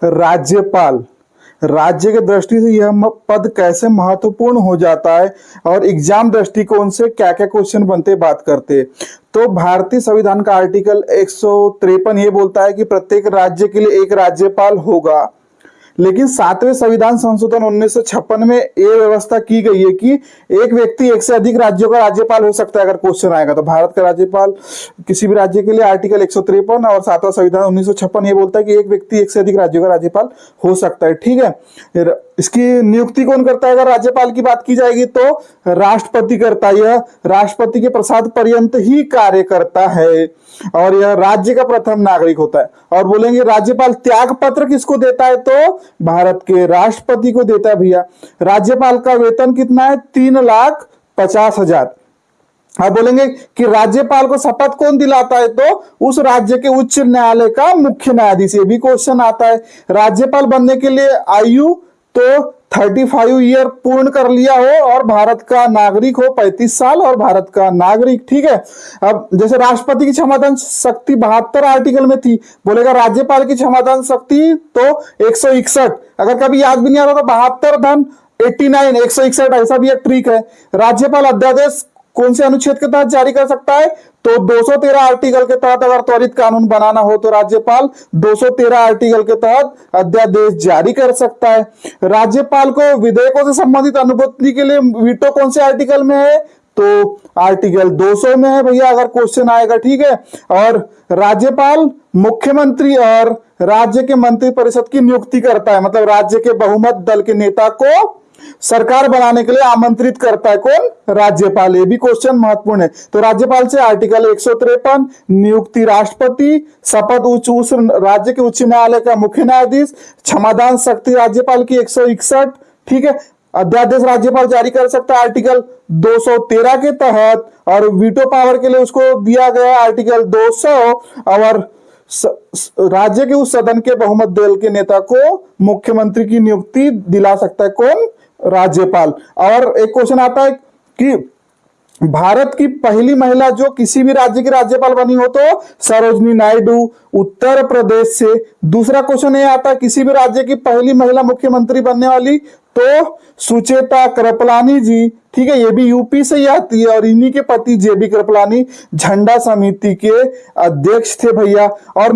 राज्यपाल, राज्य के दृष्टि से यह पद कैसे महत्वपूर्ण हो जाता है और एग्जाम दृष्टिकोण से क्या क्या क्वेश्चन बनते बात करते। तो भारतीय संविधान का आर्टिकल 153 ये बोलता है कि प्रत्येक राज्य के लिए एक राज्यपाल होगा, लेकिन 7वें संविधान संशोधन 1956 में ये व्यवस्था की गई है कि एक व्यक्ति एक से अधिक राज्यों का राज्यपाल हो सकता है। अगर क्वेश्चन आएगा तो भारत का राज्यपाल किसी भी राज्य के लिए आर्टिकल 153 और 7वां संविधान 1956 ये बोलता है कि एक व्यक्ति एक से अधिक राज्यों का राज्यपाल हो सकता है। ठीक है, इसकी नियुक्ति कौन करता है? अगर राज्यपाल की बात की जाएगी तो राष्ट्रपति करता है। यह राष्ट्रपति के प्रसाद पर्यंत ही कार्य करता है और यह राज्य का प्रथम नागरिक होता है। और बोलेंगे राज्यपाल त्याग पत्र किसको देता है? तो भारत के राष्ट्रपति को देता है भैया। राज्यपाल का वेतन कितना है? 3,50,000। अब बोलेंगे कि राज्यपाल को शपथ कौन दिलाता है? तो उस राज्य के उच्च न्यायालय का मुख्य न्यायाधीश। ये भी क्वेश्चन आता है। राज्यपाल बनने के लिए आयु तो 35 ईयर पूर्ण कर लिया हो और भारत का नागरिक हो 35 साल और भारत का नागरिक। ठीक है, अब जैसे राष्ट्रपति की क्षमतान शक्ति 72 आर्टिकल में थी, बोलेगा राज्यपाल की क्षमतान शक्ति तो 161। अगर कभी याद भी नहीं आ रहा तो 72 धन 89 161 ऐसा भी एक ट्रिक है। राज्यपाल अध्यादेश कौन से अनुच्छेद के तहत जारी कर सकता है? तो 213 आर्टिकल के तहत अगर त्वरित कानून बनाना हो तो राज्यपाल 213 आर्टिकल के तहत अध्यादेश जारी कर सकता है। राज्यपाल को विधेयकों से संबंधित अनुमति के लिए वीटो कौन से आर्टिकल में है? तो आर्टिकल 200 में है भैया, अगर क्वेश्चन आएगा। ठीक है, और राज्यपाल मुख्यमंत्री और राज्य के मंत्री परिषद की नियुक्ति करता है, मतलब राज्य के बहुमत दल के नेता को सरकार बनाने के लिए आमंत्रित करता है। कौन? राज्यपाल। ये भी क्वेश्चन महत्वपूर्ण है। तो राज्यपाल से आर्टिकल 153 नियुक्ति राष्ट्रपति, शपथ उस राज्य के उच्च न्यायालय का मुख्य न्यायाधीश, क्षमादान शक्ति राज्यपाल की 161। ठीक है, अध्यादेश राज्यपाल जारी कर सकता है आर्टिकल 213 के तहत, और वीटो पावर के लिए उसको दिया गया आर्टिकल 200, और राज्य के उस सदन के बहुमत दल के नेता को मुख्यमंत्री की नियुक्ति दिला सकता है। कौन? राज्यपाल। और एक क्वेश्चन आता है कि भारत की पहली महिला जो किसी भी राज्य की राज्यपाल बनी हो तो सरोजनी नायडू, उत्तर प्रदेश से। दूसरा क्वेश्चन ये आता है किसी भी राज्य की पहली महिला मुख्यमंत्री बनने वाली, तो सुचेता कृपलानी जी। ठीक है, ये भी यूपी से ही आती है और इन्हीं के पति जेबी कृपलानी झंडा समिति के अध्यक्ष थे भैया। और